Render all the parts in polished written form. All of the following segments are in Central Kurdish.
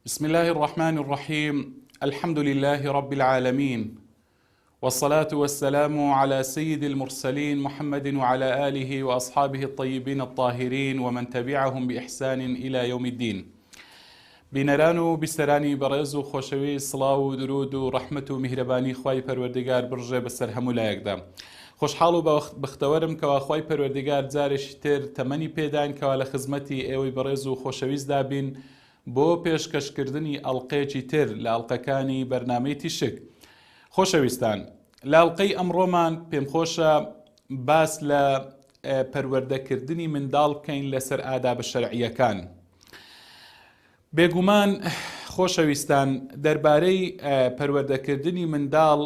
بسم الله الرحمن الرحيم. الحمد لله رب العالمين، والصلاة والسلام على سيد المرسلين محمد وعلى آله وأصحابه الطيبين الطاهرين ومن تبعهم بإحسان إلى يوم الدين. بینەران و بیسەرانی بەڕێز و خۆشەوی سڵاو و درود و ڕەحمەت و میهرەبانی خوای پەروەردگار بڕژێ بەسەر هەموو لایەکدا. خۆشحاڵ و بەختەوەرم کەوا خوای پەروەردگار جارێکی تر تەمەنی پێداین کەوا لە خزمەتی ئێوەی بەڕێز و خۆشەویستدا بین بۆ پێشکەشکردنی ئەڵقەیەکی تر لە ئەڵقەکانی بەرنامەی تیشک. خۆشەویستان، لە ئەڵقەی ئەمڕۆمان پێم خۆشە باس لە پەروەردەکردنی منداڵ بکەین لەسەر ئاداب شەرعیەکان. بێگومان خۆشەویستان، دەربارەی پەروەردەکردنی منداڵ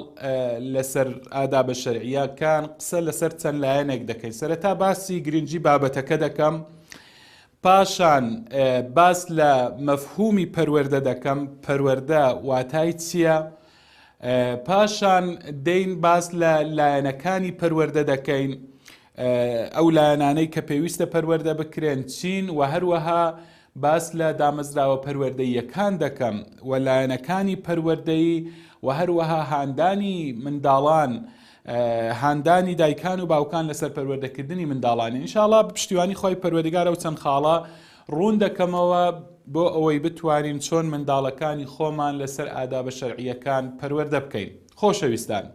لەسەر ئاداب شەرعیەکان قسە لەسەر چەند لایەنێک دەکەین. سەرەتا باسی گرنگی بابەتەکە دەکەم، پاشان باس لە مەفهومی پەروەردە دەکەم، پەروەردە واتای چییە، پاشان دەین باس لە لایەنەکانی پەروەردە دەکەین، ئەو لایەنانەی کە پێویستە پەروەردە بکرێن چین، و هەروەها باس لە دامەزراوە پەروەردەییەکان دەکەم و لایەنەکانی پەروەردەیی و هەروەها هاندانی منداڵان، هاندانی دایکان و باوکان لەسەر پەروەردەکردنی منداڵان. ئینشاءڵڵا پشتیوانی خۆی پەروەردگارە و چەند خاڵە ڕوون دەکەمەوە بۆ ئەوەی بتوانین چۆن منداڵەکانی خۆمان لەسەر ئادابە شەرعیەکان پەروەردە بکەین. خۆشەویستان،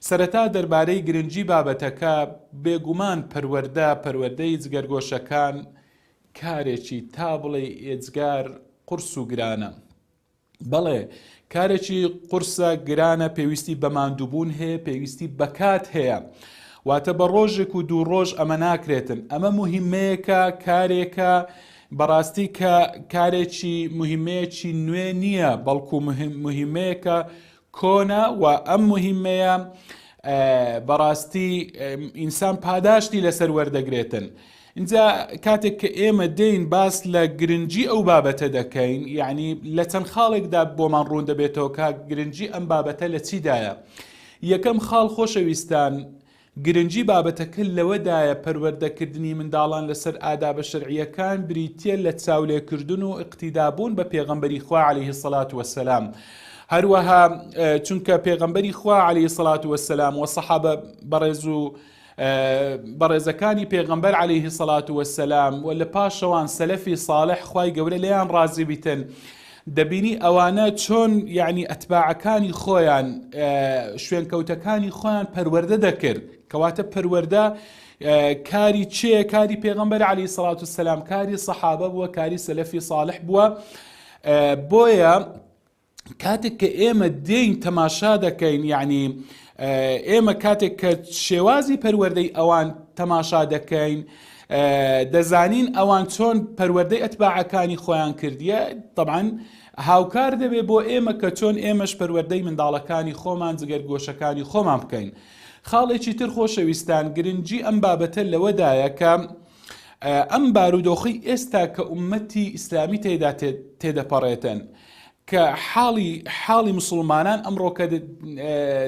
سەرەتا دەربارەی گرنگی بابەتەکە، بێگومان پەروەردەی جگەرگۆشەکان کارێکی تا بڵێ ئێجگار قورس و گرانە. بەڵێ کارێکی قورسە گرانە، پێویستی بە ماندووبوون هەیە، پێویستی بەکات هەیە، واتە بە ڕۆژێک و دوو ڕۆژ ئەمە ناکرێتن. ئەمە مهمەیەکە، کارێکە بەڕاستی کە کارێکی مهمەیەکی نوێ نییە، بەڵکو مهمەیەکە کۆنە، و ئەم مهمەیە بەڕاستی ئینسان پاداشتی لەسەر وەردەگرێتن. اینجا کاتێک کە ئێمە دەین باس لە گرنگی ئەو بابەتە دەکەین، یعنی لە چەند خاڵێکدا بۆمان ڕوون دەبێتەوە کە گرنگی ئەم بابەتە لە چیدایە. یەکەم خاڵ خۆشەویستان، گرنگی بابەتەکە لەوەدایە پەروەردەکردنی منداڵان لەسەر ئادابە شەرعیەکان بریتیە لە چاولێکردن و ئیقتیدابوون بە پێغەمبەری خوا عەلەیهی سەڵات وەسەلام. هەروەها چونکە پێغەمبەری خوا عەلەیهی سەڵات وەسەلام و سەحابە بەڕێز و بەڕێزەکانی پێغەمبەر عەلەیهی سەڵات وەسەلام و لە پاشەوان سەلەفی ساڵح خوای گەورە لێیان ڕازی بیتن، دەبینی ئەوانە چۆن یعنی ئەتباعەکانی خۆیان، شوێنکەوتەکانی خۆیان پەروەردە دەکرد. کەواتە پەروەردە کاری چێ؟ کاری پێغەمبەر عەلەیهی سەڵات وەسەلام، کاری سەحابە بووە، کاری سەلەفی ساڵح بووە. بۆیە کاتێک کە ئێمە دێین تەماشا دەکەین، یعنی ئێمە کاتێک کە شێوازی پەروەردەی ئەوان تەماشا دەکەین، دەزانین ئەوان چۆن پەروەردەی ئەتباعەکانی خۆیان کردیە. طبعاً هاوکار دەبێ بۆ ئێمە کە چۆن ئێمەش پەروەردەی منداڵەکانی خۆمان، جگەرگۆشەکانی خۆمان بکەین. خاڵێکی تر خۆشەویستان، گرنگی ئەم بابەتە لەوەدایە کە ئەم بارودۆخی ئێستا کە ئومەتی ئیسلامی تێدەپەڕێتن، کە حاڵی مسلمانان ئەمڕۆکە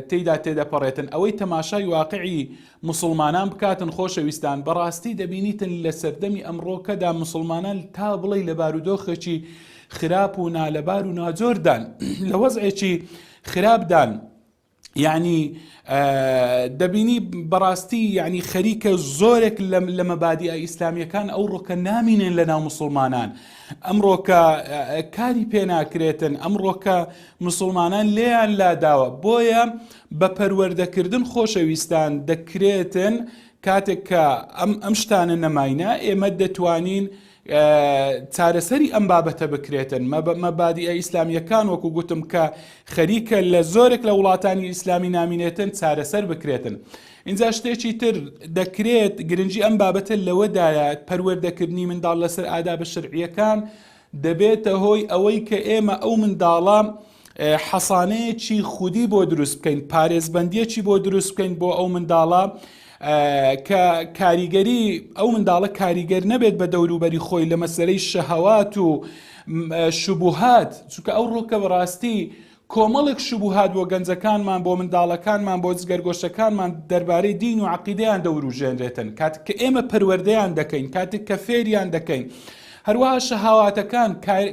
تێیدا تێدەپەڕێتن، ئەوەی تەماشای واقعی مسلمانان بکاتن، خۆشەویستان بەڕاستی دەبینیتن لە سەردەمی ئەمڕۆکەدا مسلمانان تا بڵێ لە بارودۆخێکی خراپ و نالەبار و ناجۆردان، لە وەزعێکی خراپدان. یعنی دەبینی بەڕاستی یعنی خەریکە زۆرێک لە مەبادیئە ئیسلامیەکان ئەو ڕۆکە نامینێن لە ناو مسلمانان، ئەمڕۆکە کاری پێ ناکرێتن، ئەمڕۆکە مسلمانان لێیان لاداوە. بۆیە بە پەروەردەکردن خۆشەویستان دەکرێتن کاتێک کە ئەم شتانە نەماینە، ئێمە دەتوانین چارەسەری ئەم بابەتە بکرێتن. مەبادیئە ئیسلامیەکان وەکو گوتم کە خەریکە لە زۆرێک لە وڵاتانی ئیسلامی نامینێتن، چارەسەر بکرێتن. اینجا شتێکی تر دەکرێت گرنگی ئەم بابەتە لەوەدایە، پەروەردەکردنی منداڵ لەسەر ئادابە شەرعیەکان دەبێتە هۆی ئەوەی کە ئێمە ئەو منداڵە حەسانەیەکی خودی بۆ دروست بکەین، پارێزبەندیەکی بۆ دروست بکەین بۆ ئەو منداڵە، کە کاریگەری ئەو منداڵە کاریگەر نەبێت بە دەوروبەری خۆی لە مەسەلەی شەهەوات و شوبوهات، چونکە ئەو ڕۆکە بەڕاستی کۆمەڵێک شوبوهات بۆ گەنجەکانمان، بۆ منداڵەکانمان، بۆ جگەرگۆشەکانمان دەربارەی دین و عەقیدەیان دەوروژێنرێتن. کاتێک کە ئێمە پەروەردەیان دەکەین، کاتێک کە فێریان دەکەین، هەروەها شەهاواتەکان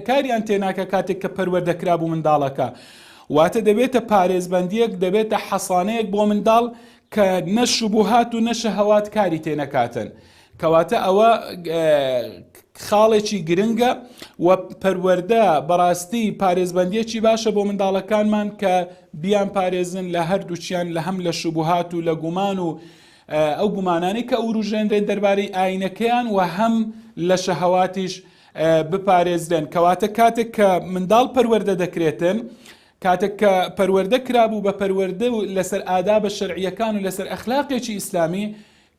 کاریان تێناکە کاتێک کە پەروەردەکرا بوو منداڵەکە، واتە دەبێتە پارێزبەندیەک، دەبێتە حەسانەیەک بۆ منداڵ کە نە شوبوهات و نە شەهەوات کاری تێنەکاتن، کەواتە ئەوە خاڵێکی گرنگە و پەروەردە بەڕاستی پارێزبەندیەکی باشە بۆ منداڵەکانمان کە بیان پارێزن لە هەردووچیان لە هەم لە شوبوهات و لە گومان و ئەو گومانانی کە ئوروژێنرێن دەربارەی ئاینەکەیان و هەم لە شەهەواتیش بپارێزرێن. کەواتە کاتێک کە منداڵ پەروەردە دەکرێتن، کاتێک کە پەروەردە کرابوو بە پەروەردە و لەسەر ئادابە شەرعیەکان و لەسەر ئەخلاقێکی ئیسلامی،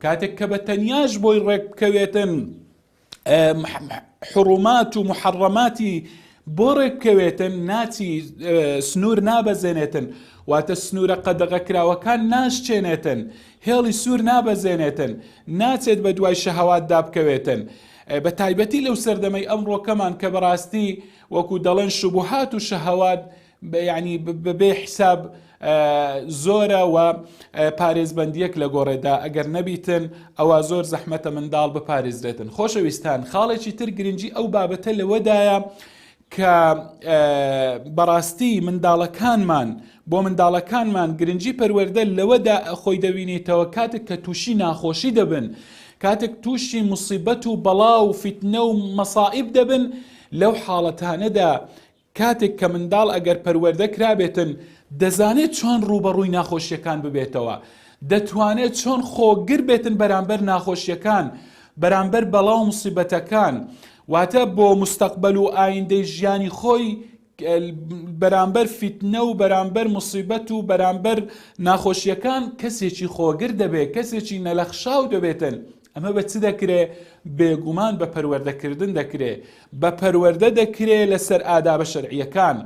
کاتێک کە بە تەنیاش بۆی ڕێک بکەوێتن حڕومات و محەڕەماتی بۆ ڕێککەوێتن، ناچی سنوور نابەزێنێتن، واتە سنوورە قەدەغەکراوەکان ناشچێنێتن، هێڵی سوور نابەزێنێتن، ناچێت بە دوای شەهەواتدا بکەوێتن. بە تایبەتی لەو سەردەمەی ئەمڕۆکەمان کە بەڕاستی وەکو دەڵێن شوبوهات و شەهەوات ینی بەبێ حساب زۆرە و پارێزبەندیەک لە گۆڕێدا ئەگەر نەبیتن ئەوە زۆر زەحمەتە منداڵ بپارێزرێتن. خۆشەویستان، خاڵێکی تر گرنگی ئەو بابەتە لەوەدایە کە بەڕاستی منداڵەکانمان بۆ منداڵەکانمان گرنگی پەروەردە لەوەدا خۆی دەبینێتەوە کاتێک کە تووشی ناخۆشی دەبن، کاتێک تووشی موسیبەت و بەڵا و فیتنە و مەسائب دەبن، لەو حاڵەتانەدا کاتێک کە منداڵ ئەگەر پەروەردە کرابێتن دەزانێت چۆن ڕوبەڕووی ناخۆشیەکان ببێتەوە، دەتوانێت چۆن خۆگر بێتن بەرامبەر ناخۆشیەکان، بەرامبەر بەڵا و موسیبەتەکان، واتە بۆ مستەقبەل و ئایندەی ژیانی خۆی بەرامبەر فیتنە و بەرامبەر موسیبەت و بەرامبەر ناخۆشیەکان کەسێکی خۆگر دەبێت، کەسێکی نەلەخشاو دەبێتن. ئەمە بە چ دەکرێ؟ بێگومان بە پەروەردەکردن دەکرێ، بە پەروەردە دەکرێ لەسەر ئادابە شەرعیەکان.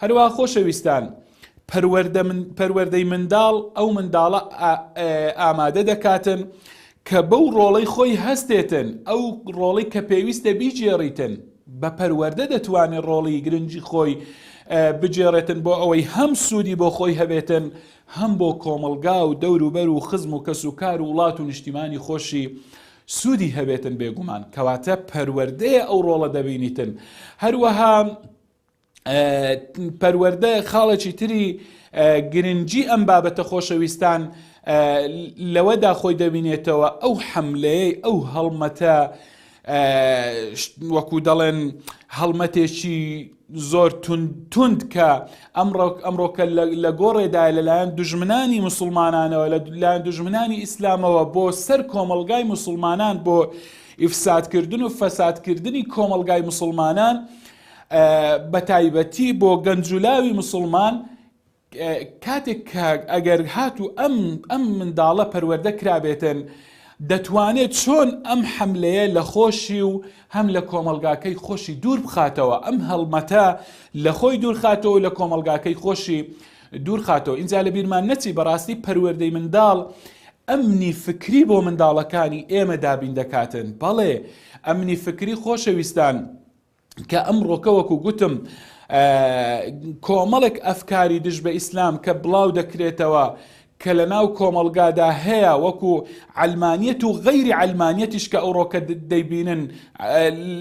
هەروەها خۆشەویستان، پەروەردەی منداڵ ئەو منداڵە ئامادە دەکاتن کە بەو ڕۆڵەی خۆی هەستێتن، ئەو ڕۆڵەی کە پێویستە بیجێڕیتن، بە پەروەردە دەتوانێت ڕۆڵی گرنگی خۆی بجێڕێتن بۆ ئەوەی هەم سوودی بۆ خۆی هەبێتن، هەم بۆ کۆمەلگا و دەوروبەر و خزم و کەس و کار و وڵات و نیشتیمانی خۆشی سوودی هەبێتن بێگومان. کەواتە پەروەردەیە ئەو ڕۆڵە دەبینیتن. هەروەها پەروەردە خاڵێکی تری گرنگی ئەم بابەتە خۆشەویستان لەوەدا خۆی دەبینێتەوە ئەو حەملەیە، ئەو هەڵمەتە وەکو دەڵێن هەڵمەتێکی زۆر تند کە ئەمڕۆکە لە گۆڕێدا لەلایەن دوژمنانی مسلمانانەوە، لەلایەن دوژمنانی ئیسلامەوە بۆ سەر کۆمەلگای مسلمانان، بۆ ئیفسادکردن و فەسادکردنی کۆمەلگای مسلمانان، بە تایبەتی بۆ گەنجولاوی مسلمان، کاتێک کە ئەگەر هاتو ئەم منداڵە پەروەردە کرابێتن، دەتوانێت چۆن ئەم حەملەیە لە خۆشی و هەم لە کۆمەلگاکەی خۆشی دوور بخاتەوە، ئەم هەڵمەتە لە خۆی دوور خاتەوە و لە کۆمەلگاکەی خۆشی دوور خاتەوە. ئینجا لە بیرمان نەچی بەڕاستی پەروەردەی منداڵ ئەمنی فکری بۆ منداڵەکانی ئێمە دابین دەکاتن. بەڵێ ئەمنی فکری خۆشەویستان کە ئەمڕۆکە وەکو گوتم کۆمەڵێک ئەفکاری دژ بە ئیسلام کە بڵاو دەکرێتەوە کە لە ناو کۆمەلگادا هەیە، وەکو علمانیەت و غەیری علمانیەتیش کە ئەوڕۆکە دەیبینن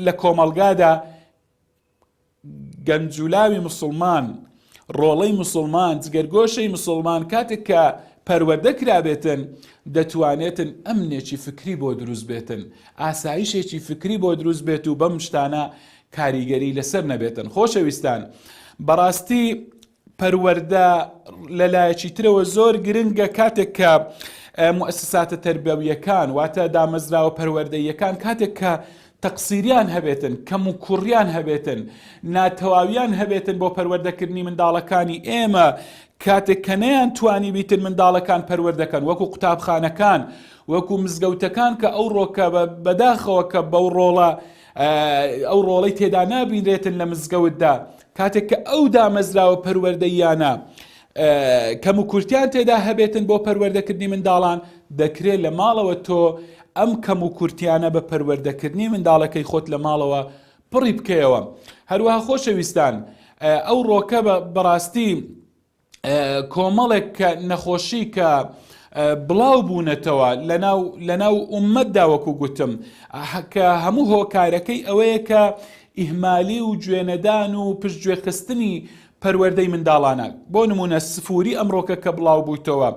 لە کۆمەلگادا، گەنجولاوی مسلمان، ڕۆڵەی مسلمان، جگەرگۆشەی مسلمان کاتێک کە پەروەردە کرابێتن دەتوانێتن ئەمنێکی فکری بۆ دروست بێتن، ئاسایشێکی فکری بۆ دروست بێت و بەم شتانە کاریگەری لەسەر نەبێتن. خۆشەویستان، بەڕاستی پەروەردە لەلایەکی ترەوە زۆر گرنگە کاتێک کە موسساتە تەربەویەکان واتە دامەزراوە پەروەردەیەکان کاتێک کە تەقسیریان هەبێتن، کەم و کوڕیان هەبێتن، ناتەواویان هەبێتن بۆ پەروەردەکردنی منداڵەکانی ئێمە، کاتێک کە نەیان توانی بیتن منداڵەکان پەروەردەکەن، وەکو قوتابخانەکان، وەکو مزگەوتەکان کە ئەو ڕۆکە بەداخەوە کە بەو ڕۆڵە ئەو ڕۆڵەی تێدا نابینرێتن لە مزگەوتدا، کاتێک کە ئەو دامەزراوە پەروەردەیانە کەم و کورتیان تێدا هەبێتن بۆ پەروەردەکردنی منداڵان، دەکرێت لە ماڵەوە تۆ ئەم کەم و کورتیانە بە پەروەردەکردنی منداڵەکەی خۆت لە ماڵەوە پڕی بکەیەوە. هەروەها خۆشەویستان، ئەو ڕۆکە بەڕاستی کۆمەڵێک نەخۆشی کە بڵاو بوونەتەوە لەناو ئومەتدا وەکو گوتم کە هەموو هۆکارەکەی ئەوەیە کە ئیهمالی و گوێنەدان و پشتگوێخستنی پەروەردەی منداڵانە بۆ نمونە سفوری ئەمڕۆکە کە بڵاو بوویتەوە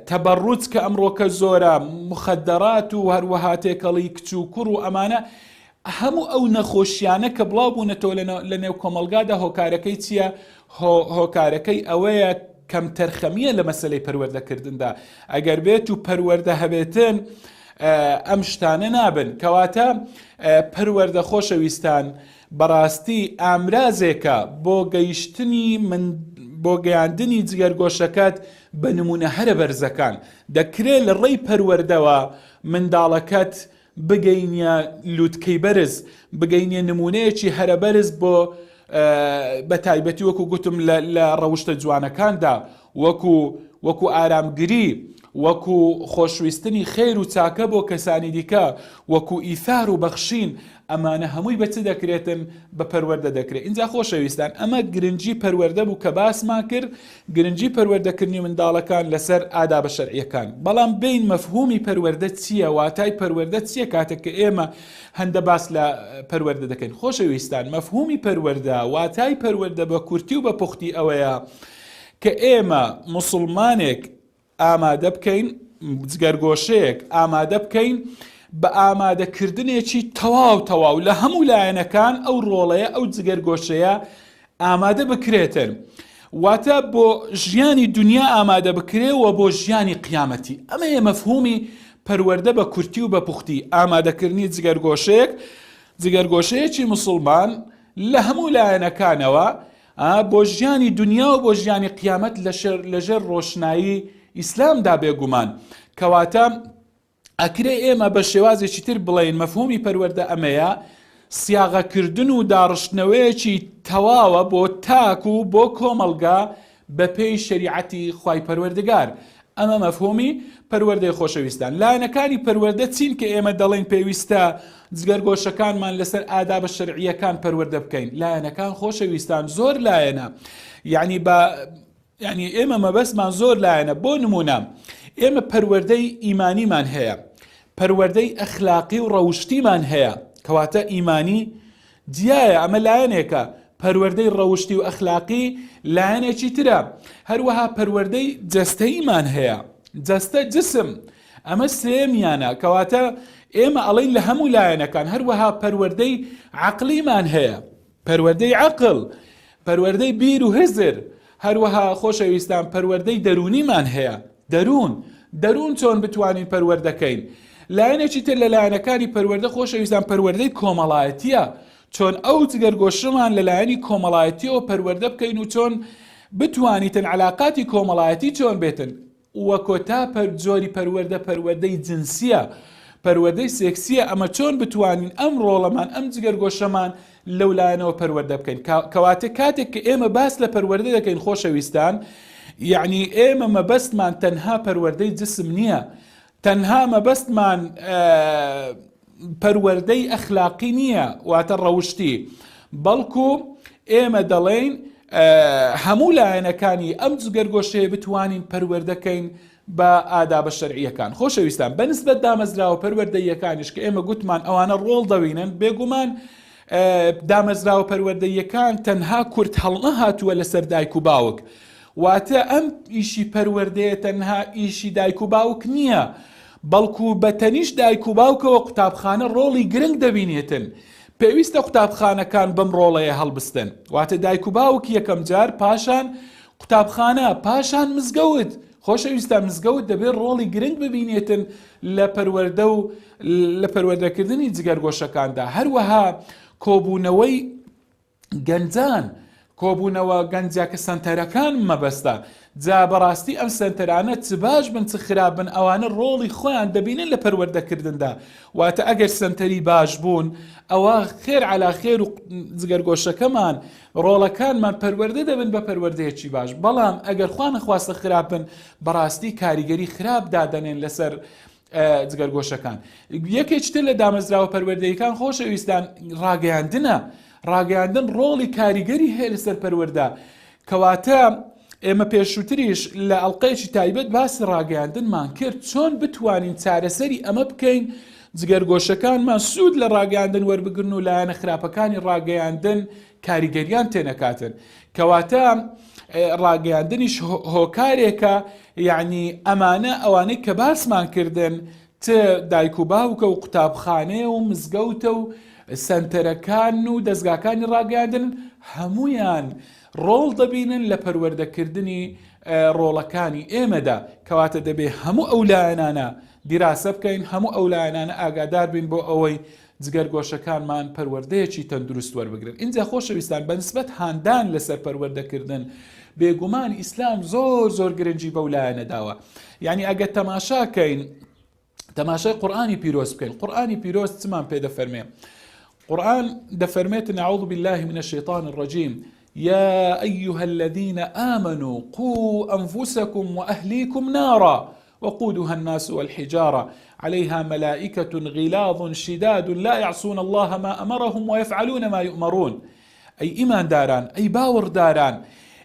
تەبەڕوج کە ئەمڕۆکە زۆرە مخەدەرات و هەروەها تێکەڵی کچ و کوڕ و ئەمانە هەموو ئەو نەخۆشیانە کە بڵاو بوونەتەوە لە نێو کۆمەلگادا هۆکارەکەی چییە؟ هۆکارەکەی ئەوەیە کەم تەرخەمیە لە مەسەلەی پەروەردەکردندا ئەگەر بێت و پەروەردە هەبێتن ئەم شتانە نابن کەواتە پەروەردە خۆشەویستان بەڕاستی ئامرازێکە بۆ گەیاندنی جگەرگۆشەکەت بە نمونە هەرە بەرزەکان دەکرێت لە ڕێی پەروەردەوە منداڵەکەت بگەینە لووتکەی بەرز بگەینە نمونەیەکی هەرە بەرز بۆ بە تایبەتی وەکو گوتم لە ڕەوشتە جوانەکاندا وەکو ئارامگری وەکو خۆشویستنی خێر و چاکە بۆ کەسانی دیکە وەکو ئیثار و بەخشین ئەمانە هەمووی بە چ دەکرێتن بە پەروەردە دەکرێت اینجا خۆشەویستان ئەمە گرنگی پەروەردە بوو کە باسمان کرد گرنگی پەروەردەکردنی منداڵەکان لەسەر ئاداب شەرعیەکان بەڵام بین مەفهومی پەروەردە چییە واتای پەروەردە چییە کاتێک کە ئێمە هەندە باس لە پەروەردە دەکەین خۆشەویستان مەفهومی پەروەردە واتای پەروەردە بە کورتی و بە پوختی ئەوەیە کە ئێمە موسڵمانێک ئامادە بکەین جگەرگۆشەیەک ئامادە بکەین بە ئامادەکردنێکی تەواو لە هەموو لایەنەکان ئەو ڕۆڵەیە ئەو جگەرگۆشەیە ئامادە بکرێتن واتە بۆ ژیانی دنیا ئامادە بکرێەوە بۆ ژیانی قیامەتی ئەمەیە مەفهومی پەروەردە بە کورتی و بە پوختی ئامادەکردنی جگەرگۆشەیەکی موسڵمان لە هەموو لایەنەکانەوە بۆ ژیانی دنیا و بۆ ژیانی قیامەت لەژێر ڕۆشنایی ئیسلامدا بێگومان کەواتە ئەکرێ ئێمە بە شێوازێکی تر بڵێن مەفهومی پەروەردە ئەمەیە سیاغەکردن و داڕشتنەوەیەکی تەواوە بۆ تاک و بۆ کۆمەلگا بە پێی شەریعەتی خوای پەروەردگار ئەمە مەفهومی پەروەردەی خۆشەویستان لایەنەکانی پەروەردە چین کە ئێمە دەڵێن پێویستە جگەرگۆشەکانمان لەسەر ئاداب شەرعیەکان پەروەردە بکەین لایەنەکان خۆشەویستان زۆر لایەنە یعنی ئێمە مەبەستمان زۆر لایەنە بۆ نمونە ئێمە پەروەردەی ئیمانیمان هەیە پەروەردەی ئەخلاقی و ڕەوشتیمان هەیە کەواتە ئیمانی جیایە ئەمە لایەنێکە پەروەردەی ڕەوشتی و ئەخلاقی لایەنێکی ترە هەروەها پەروەردەی جەستەیمان هەیە جەستە جسم ئەمە سێمیانە کەواتە ئێمە ئەڵین لە هەموو لایەنەکان هەروەها پەروەردەی عەقلیمان هەیە پەروەردەی عەقڵ پەروەردەی بیر و هزر هەروەها خۆشەویستان پەروەردەی دەرونیمان هەیە دەرون چۆن بتوانین پەروەردەکەین لایەنێکی تر لە لایەنەکانی پەروەردە خۆشەویستان پەروەردەی کۆمەڵایەتیە چۆن ئەو جگەرگۆشەمان لە لایەنی کۆمەڵایەتیەوە پەروەردە بکەین و چۆن بتوانیتن علاقاتی کۆمەڵایەتی چۆن بێتن وەکۆتا جۆری پەروەردەی جنسیە پەروەردەی سێکسیە ئەمە چۆن بتوانین ئەم ڕۆڵەمان ئەم جگەرگۆشەمان لەو لایەنەوە پەروەردە بکەین کەواتە کاتێک کە ئێمە باس لە پەروەردە دەکەین خۆشەویستان یعنی ئێمە مەبەستمان تەنها پەروەردەی جسم نییە تەنها مەبەستمان پەروەردەی ئەخلاقی نییە واتە ڕەوشتی بەڵکو ئێمە دەڵێن هەموو لایەنەکانی ئەم جگەرگۆشەیە بتوانین پەروەردەکەین بە ئادابە شەرعیەکان خۆشەویستان بەنسبەت دامەزراوە پەروەردەیەکانیش کە ئێمە گوتمان ئەوانە ڕۆڵ دەوینن بێگومان دامەزراوە پەروەردەیەکان تەنها کورت هەڵنە هاتووە لەسەر دایک و باوک واتە ئەم ئیشی پەروەردەیە تەنها ئیشی دایک و باوک نییە بەڵکو بەتەنیش دایک و باوکەوە قوتابخانە ڕۆڵی گرنگ دەبینێتن پێویستە قوتابخانەکان بەم ڕۆڵەیە هەڵبستن واتە دایک و باوک یەکەم جار پاشان قوتابخانە پاشان مزگەوت خۆشەویستان مزگەوت دەبێت ڕۆڵی گرنگ ببینێتن لە پەروەردە و لە پەروەردەکردنی جگەرگۆشەکاندا هەروەها کۆبوونەوەی گەنجان کۆبوونەوە گەنجاکە سەنتەرەکان مەبەستە جا بەڕاستی ئەم سەنتەرانە چ باش بن چ خراپ بن ئەوانە ڕۆڵی خۆیان دەبینن لە پەروەردەکردندا واتە ئەگەر سەنتەری باش بوون ئەوە خێر عەلا خێر و جگەرگۆشەکەمان ڕۆڵەکانمان پەروەردە دەبن بە پەروەردەیەکی باش بەڵام ئەگەر خوا نەخواستە خراپ بن بەڕاستی کاریگەری خراپ دادەنێن لەسەر جگەرگۆشەکان یەکێکتر لە دامەزراوە پەروەردەیەکان خۆشەویستان ڕاگەیاندنە ڕاگەیاندن ڕۆڵی کاریگەری هەیە لەسەر پەروەردە کەواتە ئێمە پێشووتریش لە ئەڵلقەیەکی تایبەت باسی ڕاگەاندنمان کرد چۆن بتوانین چارەسەری ئەمە بکەین جگەرگۆشەکانمان سوود لە ڕاگەاندن وەربگرن و لایەنە خراپەکانی ڕاگەیاندن کاریگەریان تێنەکاتن کەواتە ڕاگەاندنیش هۆکارێکە یعنی ئەمانە ئەوانەی کە باسمان کردن دایک و باوکە و قوتابخانەیە و مزگەوتە و سنتەرەکان و دەستگاکانی ڕاگەاندن هەمویان ڕۆڵ دەبینن لە پەروەردەکردنی ڕۆڵەکانی ئێمەدا کەواتە دەبێ هەموو ئەو لایەنانە دیراسە بکەین هەموو ئەو لایەنانە ئاگادار بین بۆ ئەوەی جگەرگۆشەکانمان پەروەردەیەکی تەندروست وەربگرن. اینجا خۆشەویستان بەنسبەت هاندان لەسەر پەروەردەکردن بێگومان ئیسلام زۆر گرنگی بەو لایەنە داوە. یعنی ئەگە تەماشاکەین تەماشای قورئانی پیرۆز بکەین قورئانی پیرۆز چمان پێ دەفەرمێ قورآن دەفەرمێت أعوذ بالله من الشيطان الرجيم يا أيها الذين آمنوا قوا أنفسكم وأهليكم نارا وقودها الناس والحجارة عليها ملائكة غلاظ شداد لا يعصون الله ما أمرهم ويفعلون ما يؤمرون. أي إيمان داران أي باور داران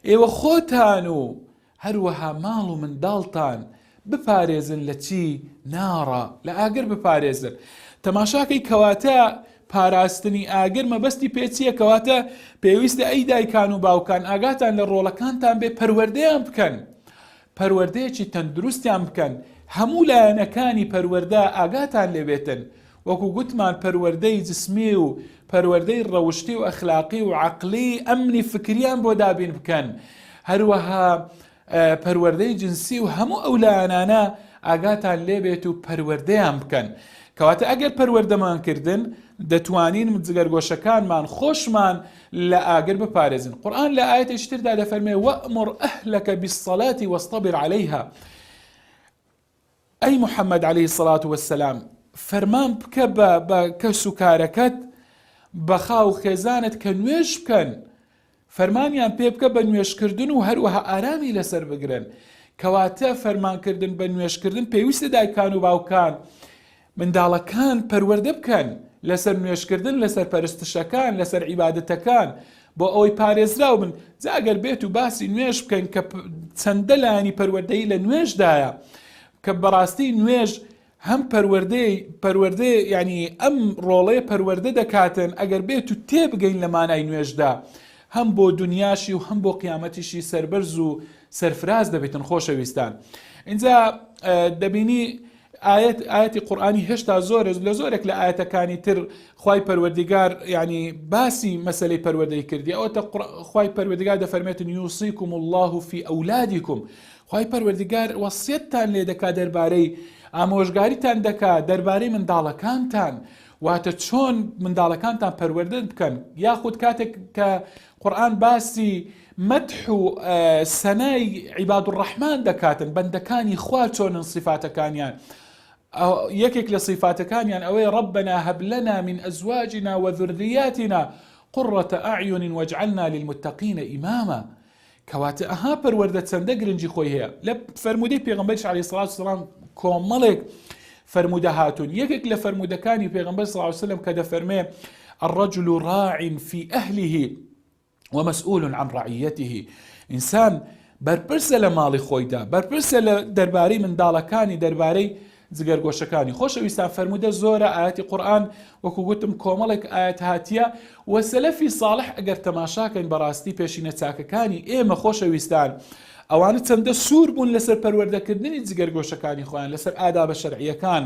أي وخوتانو هروها مالو من دالتان بپارێزن لە چی نارە لە ئاگر بپارێزن. تەماشاکەی کەواتە پاراستنی ئاگر مەبەستی پێچیە کەواتە پێویستە ئەی دایکان و باوکان ئاگاتان لە ڕۆڵەکانتان بێ پەروەردەیان بکەن پەروەردەیەکی تەندروستیان بکەن هەموو لایەنەکانی پەروەردە ئاگاتان لێبێتن وەکو گوتمان پەروەردەی جسمی و پەروەردەی ڕەوشتی و ئەخلاقی و عەقلی ئەمنی فکریان بۆ دابین بکەن هەروەها پەروەردەی جنسی و هەموو ئەو لایەنانە ئاگاتان لێبێت و پەروەردەیان بکەن کەواتە ئەگەر پەروەردەمان کردن دەتوانین جگەرگۆشەکانمان خۆشمان لە ئاگر بپارێزن. قورئان لە ئاەتێکی تردا دەفەرمێ وەئمر ئەهلەکە بالصەلاة وەستەبر عەلەیها. ئەی محەممەد عەلەیهی الصەلاة وەسسەلام فەرمان بکە بە کەس و کارەکەت بە خاو خێزانت کە نوێژ بکەن فەرمانیان پێ بکە بە نوێژکردن و هەروەها ئارامی لەسەر بگرن کەواتە فەرمانکردن بە نوێژکردن پێویستە دایکان و باوکان منداڵەکان پەروەردە بکەن لەسەر نوێژکردن لەسەر پەرستشەکان لەسەر عیبادەتەکان بۆ ئەوەی پارێزراو بن جاگەر بێت و باسی نوێژ بکەین کە چەندە لایانی پەروەردەیی لە نوێژدایە کە بەڕاستی نوێژ هەم پەروەردەی ینی ئەم ڕۆڵەیە پەروەردە دەکاتن ئەگەر بێت و تێبگەین لە مانای نوێژدا هەم بۆ دنیاشی و هەم بۆ قیامەتیشی سەربەرز و سەرفراز دەبێتن خۆشەویستان. اینجا دەبینی ئاەتی قورئانی هێشتا لە زۆرێک لە ئاەتەکانی تر خوای پەروەردگار ینی باسی مەسەلەی پەروەردەی کردی ئەوەتە خوای پەروەردگار دەفەرمێتن یوصیکم الله فی ئەولادیکم خوای پەروەردگار وەسیەتتان لێ دەکا دەربارەی ئامۆژگاریتان دەکا دەربارەی منداڵەکانتان واتە چۆن منداڵەکانتان پەروەردە بکەن یاخود کاتێک کە قورئان باسی مەدح و سەنای عیباد الرەحمان دەکاتن بەندەکانی خوا چۆنن صفاتەکانیان یەکێک لە صفاتەکانیان ئەوەی ربنا هب لنا من أزواجنا وذرياتنا قرة أعين واجعلنا للمتقين إماما کەواتە ئەها پەروەردە چەندە گرنگی خۆی هەیە لە فەرمودەی پێغەمبەر عەلەیهی سڵات وسەلام کۆمەڵێک فەرمودە هاتون یەکێک لە فەرمودەکانی پێغەمبەر صلی الله علیه وسلم کە دەفەرمێ الرجل راع في أهله ومسؤول عن رعيته ئینسان بەرپرسە لە ماڵی خۆیدا بەرپرسە لە دەربارەی منداڵەکانی دەربارەی جگەرگۆشەکانی خۆشەویستان فەرمودە زۆرە ئاەتی قورئان وەکو گوتم کۆمەڵێک ئاەت هاتیە و سەلەفی ساڵح ئەگەر تەماشاکەین بەڕاستی پێشینە چاکەکانی ئێمە خۆشەویستان ئەوانە چەندە سوور بوون لەسەر پەروەردەکردنی جگەرگۆشەکانی خۆیان لەسەر ئادابە شەرعیەکان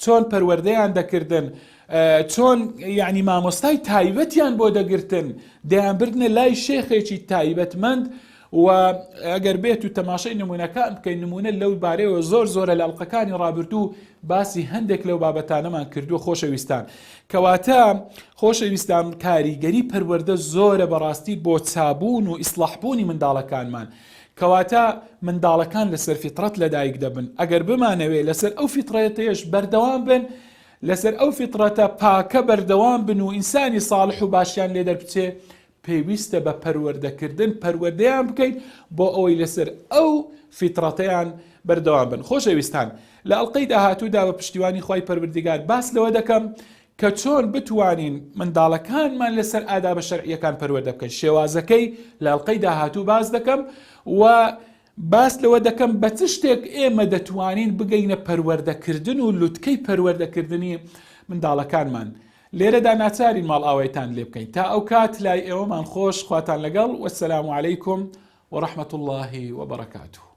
چۆن پەروەردەیان دەکردن چۆن یعنی مامۆستای تایبەتیان بۆ دەگرتن دەیان بردنە لای شێخێکی تایبەتمەند و ئەگەر بێت و تەماشای نمونونەکان بکەین نمونە لەو بارەیەوە زۆرە لە ئەڵلقەکانی ڕابردوو باسی هەندێک لەو بابەتانەمان کردووە خۆشەویستان کەواتە خۆشەویستان کاریگەری پەروەردە زۆرە بەڕاستی بۆ چابوون و ئیسلاحبوونی منداڵەکانمان کەواتە منداڵەکان لەسەر فیترەت لەدایک دەبن ئەگەر بمانەوێ لەسەر ئەو فیترەتەیەش بەردەوام بن لەسەر ئەو فیترەتە پاکە بەردەوام بن و ئینسانی ساڵح و باشیان لێ دەربچێ پێویستە بە پەروەردەکردن پەروەردەیان بکەین بۆ ئەوەی لەسەر ئەو فیترەتەیان بەردەوام بن خۆشەویستان لە ئەڵلقەی داهاتوودا بە پشتیوانی خوای پەروەردگار باس لەوە دەکەم کە چۆن بتوانین منداڵەکانمان لەسەر ئاداب شەرعیەکان پەروەردە بکەین. شێوازەکەی لە ئەڵقەی داهاتوو باس دەکەم و باس لەوە دەکەم بە چ شتێک ئێمە دەتوانین بگەینە پەروەردەکردن و لوتکەی پەروەردەکردنی منداڵەکانمان. لێرەدا ناچارین ماڵ ئاوایتان لێ بکەین. تا ئەو کات لای ئێوەمان خۆش، خواتان لەگەڵ، وەسەلام عەلەیکم وەڕەحمەتوڵڵاهی وەبەرەکاتوه.